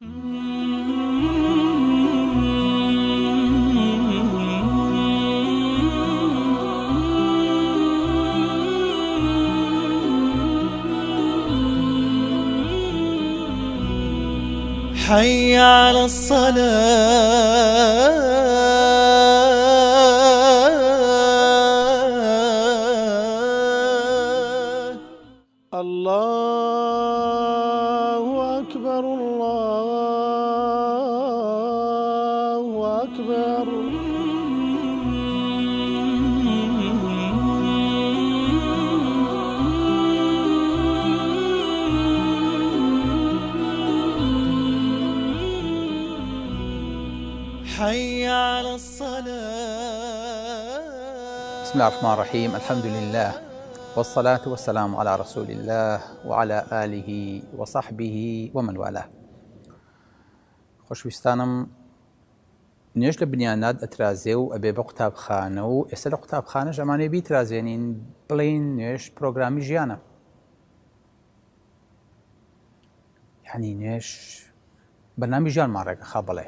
حي على الصلاة الله أكبر الله أكبر حي على الصلاة. بسم الله الرحمن الرحيم. الحمد لله والصلاة والسلام على رسول الله وعلى آله وصحبه ومن والاه. خۆشویستانم، نوێژ لە بنیانات ئەترازێ و ئەبێ بە قوتابخانە و ئێستا لە قوتابخانەش ئەمانەیە بیترازێنین بڵین نوێژ پرۆگرامی ژیانە. یعنی نوێژ بەرنامی ژیانمان ڕێگەخا بڵێ.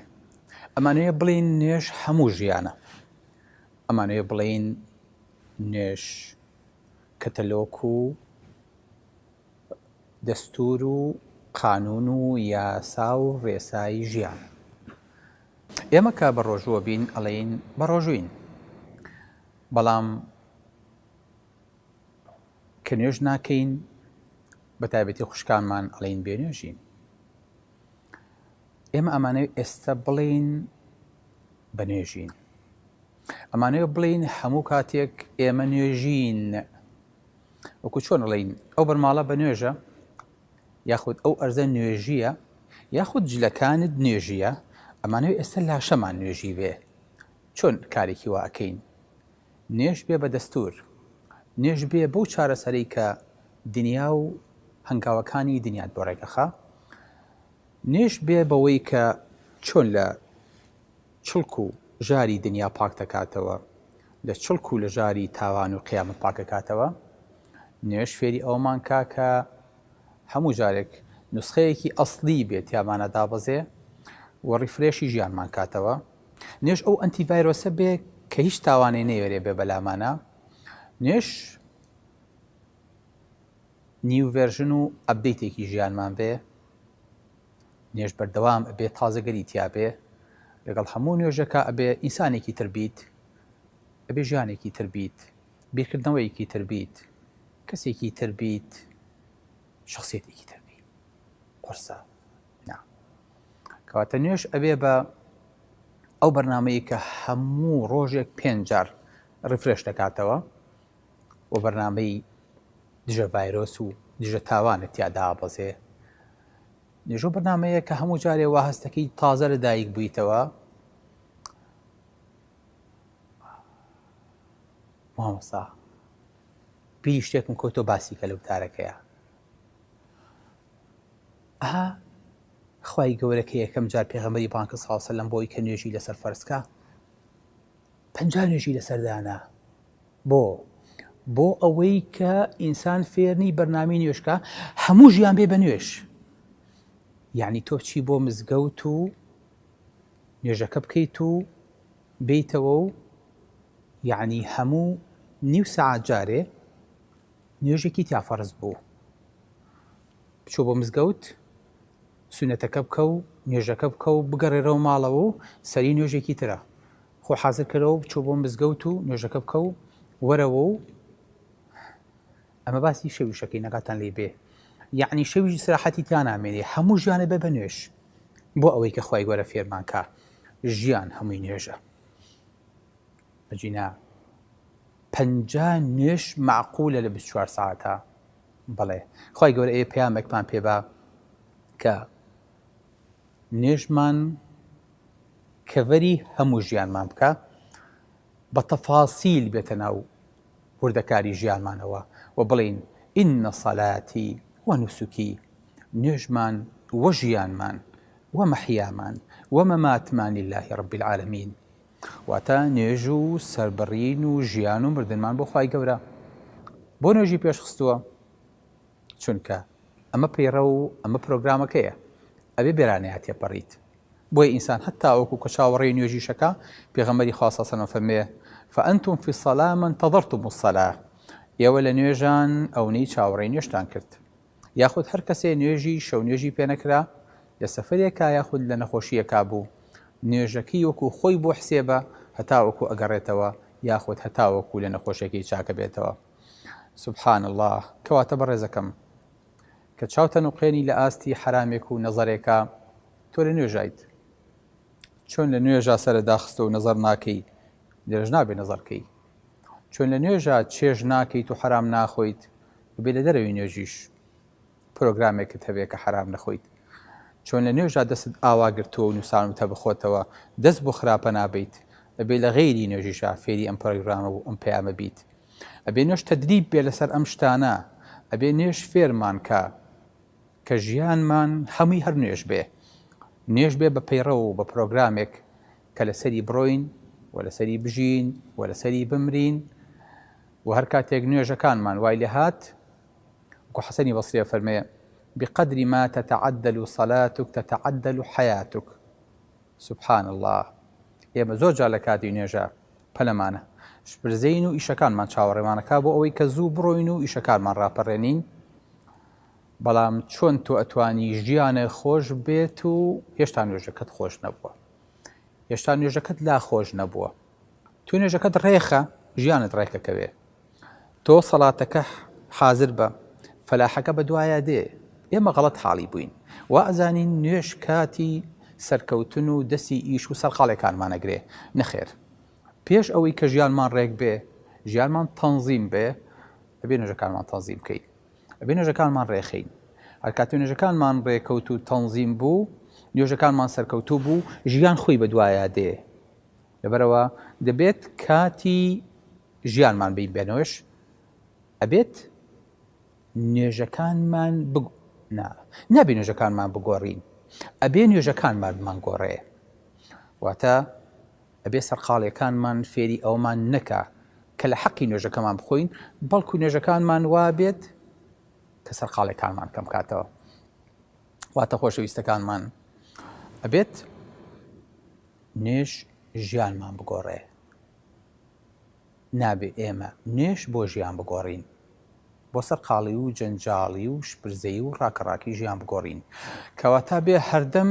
ئەمانەیە بڵین نوێژ هەموو ژیانە. ئەمانەیە بڵین نوێژ کەتەلۆک و دەستور و قانون و یاسا و ڕێسایی ژیان. ئێمە کە بە ڕۆژووە بین ئەڵێین بە ڕۆژووین، بەڵام کە نوێژ ناکەین بە تایبەتی خوشکانمان ئەڵێین بێنوێژین. ئێمە ئەمانەیە ئێستا بڵین بە نوێژین. ئەمانەیە بڵین هەموو کاتێک ئێمە نوێژین. وەکو چۆن ئەڵێین ئەو بەرماڵە بە نوێژە، یاخود ئەو ئەرزە نوێژیە، یاخود جلەکانت نوێژیە. ئەمانەیە ئێستا لاشەمان نوێژی بێ. چۆن کارێکی وا ئەکەین؟ نوێژ بێ بە دەستور، نوێژ بێ بەو چارەسەرەی کە دنیا و هەنگاوەکانی دنیات بۆ ڕێگەخا. نوێژ بێ بەوەی کە چۆن لە چڵک و ژاری دنیا پاک دەکاتەوە، لە چڵک و لە ژاری تاوان و قیامەت پاک دەکاتەوە. نوێژ فێری ئەومان کا کە هەموو جارێک نوسخەیەکی ئەسڵی بێت یامانە دابەزێ و ڕیفرێشی ژیانمان کاتەوە. نوێژ ئەو ئەنتیڤایرۆسە بێ کە هیچ تاوانێ نەیوێرێ بێ بەلامانە. نوێژ نیو ڤێرژن و ئەپدەیتێکی ژیانمان بێ. نوێژ بەردەوام ئەبێ تازەگەری تیا بێ. لەگەڵ هەموو نوێژەکە ئەبێ ئینسانێکی تر بیت، ئەبێ ژیانێکی تر بیت، بیرکردنەوەیەکی تر بیت، کەسێکی تر بیت، شخصیەتێکی تر بیت. قورسە نا. کەواتە نوێژ ئەبێ بە ئەو بەرنامەیە کە هەموو ڕۆژێک 5 جار ڕیفرێش دەکاتەوە و بەرنامەی دژە ڤایرۆس و دژە تاوانە تیادا بەزێ. نوێژ بەرنامەیە کە هەموو جارێ وا هەستەکەی تازە لە دایک بوویتەوە. مامۆستا بیری شتێکم کۆتۆ باسی کە لەو تارەکەیە. ئەها خوای گەورەکە یەکەم جار پێغەمبەری پاک صلی الله علیه و سەلەم بۆی کە نوێژی لەسەر فەرزکە 50 نوێژی لەسەردانا. بۆ ئەوەی کە ئینسان فێرنی بەرنامی نوێژکە هەموو ژیان بێ بە نوێژ. یعنی تۆ بچی بۆ مزگەوت و نوێژەکە بکەیت و بیتەوە و یعنی هەموو نیو سەعات جارێ نوێژێکی تیا فەرز بوو. بچۆ بۆ مزگەوت سونەتەکە بکە و نوێژەکە بکە و بگەڕێرەوە ماڵەوە و سەری نوێژێکی ترە. خۆ حازر کەرەوە بچۆ بۆ مزگەوت و نوێژەکە بکە و وەرەوە و ئەمە باسی شەویشەکەی نەکاتان لێ بێ. یعنی شەویشی سراحەتی تیا نامێنێ، هەموو ژیانە بێ بە نوێژ. بۆ ئەوەی کە خوای گەورە فێرمان کە ژیان هەمووی نوێژە. بەجینا 50 نوێژ معقولە لە 24 ساعەتە. بەڵێ خوای گەورە ئێ پەیامێکمان پێبا کە نوێژمان کەڤەری هەموو ژیانمان بکە، بە تەفاسیل بێتە ناو وردەکاری ژیانمانەوە و بڵین ئینە سەلاتی وەنوسوکی، نوێژمان وە ژیانمان وە مەحیامان وە مەماتمان لله رب العالمین. واتە نوێژ و سەربڕین و ژیان و مردنمان بۆ خوای گەورە. بۆ نوێژی پێشخستووە چونکە ئەمە پەیڕە و ئەمە پرۆگرامەکەیە. ئەبێ بێرانەیە تێپەڕیت. بۆیە ئینسان هەتا ئەوکو کە چاوەڕێی نوێژیشەکە پێغەمبەری خوا صلی الله علیه و سلم فەرمێ فأنتم في الصلاة من انتظرتم الصلاة. ئێوە لە نوێژان ئەوەی چاوەڕێی نوێژتان کرد. یاخود هەر کەسێ نوێژی شەو نوێژی پێ نەکرا لە سەفەرێکا یاخود لە نەخۆشیەکا بوو نوێژەکەی وەکو خۆی بۆ حسێبە هەتا وەکو ئەگەڕێتەوە یاخود هەتا وەکو لە نەخۆشیەکەی چاکە بێتەوە. سبحان الله. کەواتە بەڕێزەکەم کە چاوتە نوقێنی لە ئاستی حرامێک و نەزەرێکە تۆ لە نوێژایت چۆن لە نوێژا سەرە داخستە و نەزەر ناکەی لێرەش نابێ نەزەرکەی، چۆن لە نوێژا چێژ ناکەیت و حرام ناخۆیت بێ لە دەرەوەی نوێژیش پرۆگرامێکت هەبێ کە حرام نەخۆیت، چۆن لە نوێژا دەست ئاواگرتووە و نووسانتە بخۆتەوە دەست بۆ خراپە نابیت ئەبێ لە غەیری نوێژیشا فێری ئەم پرۆگرامە و ئەم پەیامە بیت. ئەبێ نوێژ تەدریب بێ لەسەر ئەم شتانە، ئەبێ نوێژ فێرمان کە ژیانمان هەمووی هەر نوێژ بێ، نوێژ بێ بە پەیڕە و بە پرۆگرامێک کە لەسەری بڕۆین و لەسەری بژین و لەسەری بمرین و هەر کاتێک نوێژەکانمان وای لێ هات وەکو حەسەنی بەسریە فەرمێ بقدر ما تتعدل صلاتك تتعدل حياتك. سبحان الله. ئێمە زۆر جار لە کاتی نوێژە پەلەمانە شپرزەین و ئیشەکانمان چاوەڕێمانەکا بۆ ئەوەی کە زوو بڕۆین و ئیشەکانمان ڕاپەڕێنین، بەڵام چۆن تۆ ئەتوانی ژیانە خۆش بێت و هێشتا نوێژەکەت خۆش نەبووە، هێشتا نوێژەکەت لا خۆش نەبووە، تو نوێژەکەت ڕێخە ژیانت ڕێکەکەوێ، تۆ سەڵاتەکە حازر بە فەلاحەکە بە دوایە دێ. ئێمە غەڵەت حاڵی بووین وا ئەزانین نوێژ کاتی سەرکەوتن و دەستی ئیش و سەرقاڵێکانمانەگرێ. نەخێر، پێش ئەوەی کە ژیانمان ڕێک بێ ژیانمان تەنزیم بێ ئەبێ نوێژەکانمان تەنزیم بکەین، ئەبێ نوێژەکانمان ڕێخین. هەر کاتی نوێژەکانمان ڕێکەوت و تەنزیم بوو نوێژەکانمان سەرکەوتوو بوو ژیان خۆی بە دوایە دێ. لەبەرەوە دەبێت کاتی ژیانمان بین بێنەوەش ئەبێت نوێژەکانمان نابێ نوێژەکانمان بگۆڕین، ئەبێ نوێژەکانمان بمانگۆڕێ. واتە ئەبێ سەرقاڵیەکانمان فێری ئەومان نەکا کە لە حەقی نوێژەکەمان بخۆین، بەڵکو نوێژەکانمان وا بێت کە سەرقاڵیەکانمان کەم کاتەوە. واتە خۆشەویستەکانمان ئەبێت نوێژ ژیانمان بگۆڕێ، نابێ ئێمە نوێژ بۆ ژیان بگۆڕین، بۆ سەرقاڵی و جەنجاڵی و شپرزەی و ڕاکەڕاکی ژیان بگۆڕین، کەواتە بێ هەردەم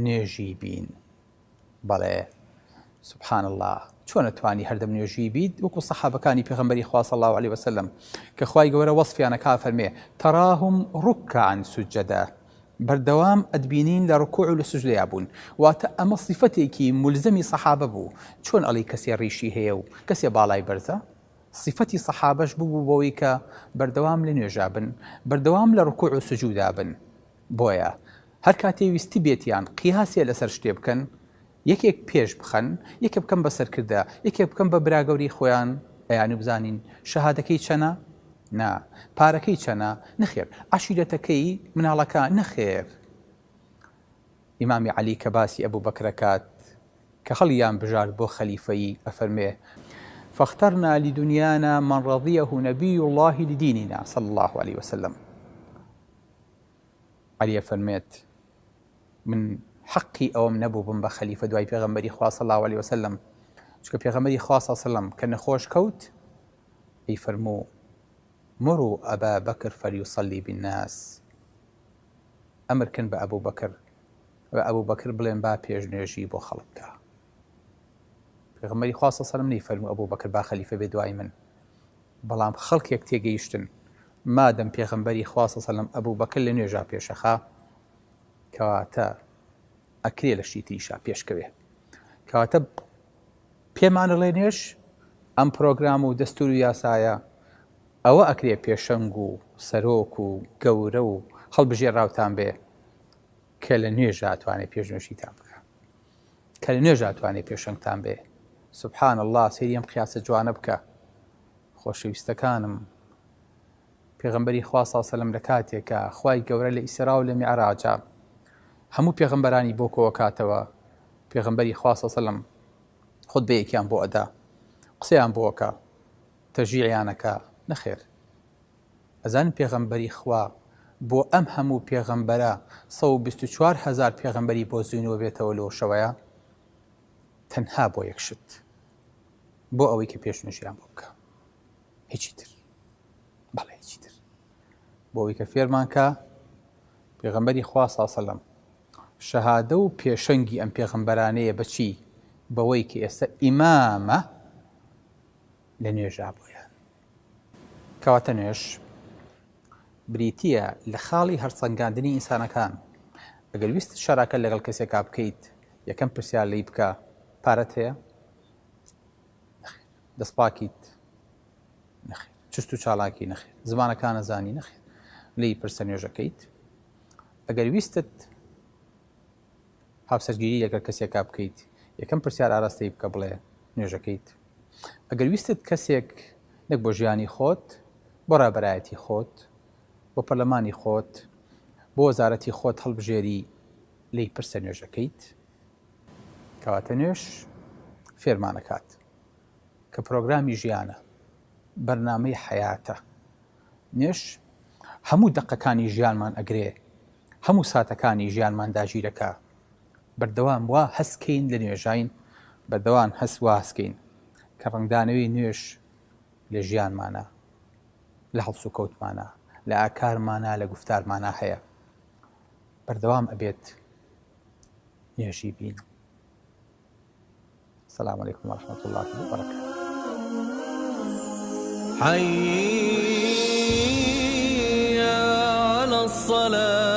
نوێژی بین. بەڵێ سبحان الله. چۆن ئەتوانی هەردەم نوێژی بیت؟ وەکو سەحابەکانی پێغەمبەری خوا صلی الله علیه وسلم کە خوای گەورە وەصفیانەکا فەرمێ تەراهم ڕوکعا سوجەدا، بەردەوام ئەتبینین لە ڕکوع و لە سوجدەیا بوون. واتە ئەمە صیفەتێکی مولزەمی سەحابە بوو. چۆن ئەڵی کەسێ ڕیشی هەیە و کەسێ باڵای بەرزە؟ صیفەتی سەحابەش بوو بۆەوەی کە بەردەوام لە نوێژا بن، بەردەوام لە ڕکوع و سوجودا بن. بۆیە هەر کاتێ ویستی بێتیان قیاسێ لەسەر شتێ بکەن، یەکێک پێش بخەن، یەکێ بکەم بەسەر کردە، یەکێ بکەم بە براگەوری خۆیان ئەیان بزانین شەهادەکەی چەنە؟ نا. پارەکەی چەنە؟ نەخێر. عەشیرەتەکەی مناڵەکە؟ نەخێر. ئیمامی عەلی کە باسی ئەبوو بەکرەکات کە خەڵیان بژارد بۆ خەلیفەیی ئەفەرمێ فاخترنا لدنيانا من رضيه نبي الله لديننا صلى الله عليه وسلم. عەلی فەرمێت من حقی ئەوم نەبوو بم بە خەلیفە دوای پێغەمبەری خوا صلی الله عليه وسلم، چونکە پێغەمبەری خوا صلی الله عليه وسلم کە نەخۆش کەوت ئەی فەرموو مروا ئەبا بەکر فەلیوصەلی بالناس، ئەمرکن بە ئەبوو بەکر بڵێن با پێش نوێژی بۆ خەڵک بکە. پێغەمبەری خوا صلی الله عليه وسلم نەیفەرموو ئەبوو بەکر با خەلیفە بێ دوای من، بەڵام خەڵکێک تێگەیشتن مادەم پێغەمبەری خوا صلی الله عليه وسلم ئەبوو بەکر لە نوێژا پێشەخا کەواتە ئەکرێ لە شتی تریشا پێشکەوێ. کەواتە پێمانەڵێ نوێژ ئەم پرۆگرام و دەستور و یاسایە ئەوە ئەکرێ پێشەنگ و سەرۆک و گەورە و هەڵبژێڕاوتان بێ کە لە نوێژە ئەتوانێ پێش نوێژیتان بکە، کە لە نوێژە ئەتوانێ پێشەنگتان بێ. سبحان الله. سەیری ئەم قیاسە جوانە بکە. خۆشەویستەکانم پێغەمبەری خوا صلی الله علیه وسلم لە کاتێکە خوای گەورە لە ئیسرا و لە میعراجا هەموو پێغەمبەرانی بۆ کۆوە کاتەوە، پێغەمبەری خوا صلی الله علیه وسلم خودبەیەکیان بۆ ئەدا، قسەیان بۆکە، تەشجیعیانەکە. نەخێر. ئەزانن پێغەمبەری خوا بۆ ئەم هەموو پێغەمبەرە 124,000 پێغەمبەری بۆ زوینەوە بێتەوە لەو شەوەیە تەنها بۆ یەک شت بۆ ئەوەی کە پێشنووشیان بۆ بکە هیچی تر بەڵێ هیچی تر بۆ ئەوەی کە فێرمانکە پێغەمبەری خوا صلی الله علیه وسلم شەهادە و پێشەنگی ئەم پێغەمبەرانەیە بەچی بەوەی کە ئێستا ئیمامە لە نوێژا بۆیان کەواتە نوێژ بریتیە لە خاڵی هەرسەنگاندنی ئینسانەکان ئەگەر ویست شەراکە لەگەڵ کەسێکا بکەیت یەکەم پرسیار لێی بکە پارەت هەیە دەستپاکیت نەخێر چست و چالاکی نەخێر زمانەکان نەزانی نەخێر لی پرسە نوێژەکەیت ئەگەر ویستت هاوسەرگیری لەگەڵ کەسێکا بکەیت یەکەم پرسیار ئاراستەی بکە بڵێ نوێژەکەیت ئەگەر ویستت کەسێک نەک بۆ ژیانی خۆت بۆ ڕابەرایەتی خۆت بۆ پەرلەمانی خۆت بۆ وەزارەتی خۆت هەڵبژێری لی پرسە نوێژەکەیت کەواتە نوێژ فێرمانەکات کە پرۆگرامی ژیانە بەرنامەی حەیاتە نوێژ هەموو دەقەکانی ژیانمان ئەگرێ هەموو ساتەکانی ژیانمان داگیرەکە بەردەوام وا هەستکەین لە نوێژین بەردەوام هەست وا هەستکەین کە ڕنگدانەوەی نوێژ لە ژیانمانە لە هەڵس و کەوتمانە لە ئاکارمانە لە گفتارمانە هەیە بەردەوام ئەبێت نوێژی بین السلام عليكم ورحمة الله وبركاته حي على الصلاة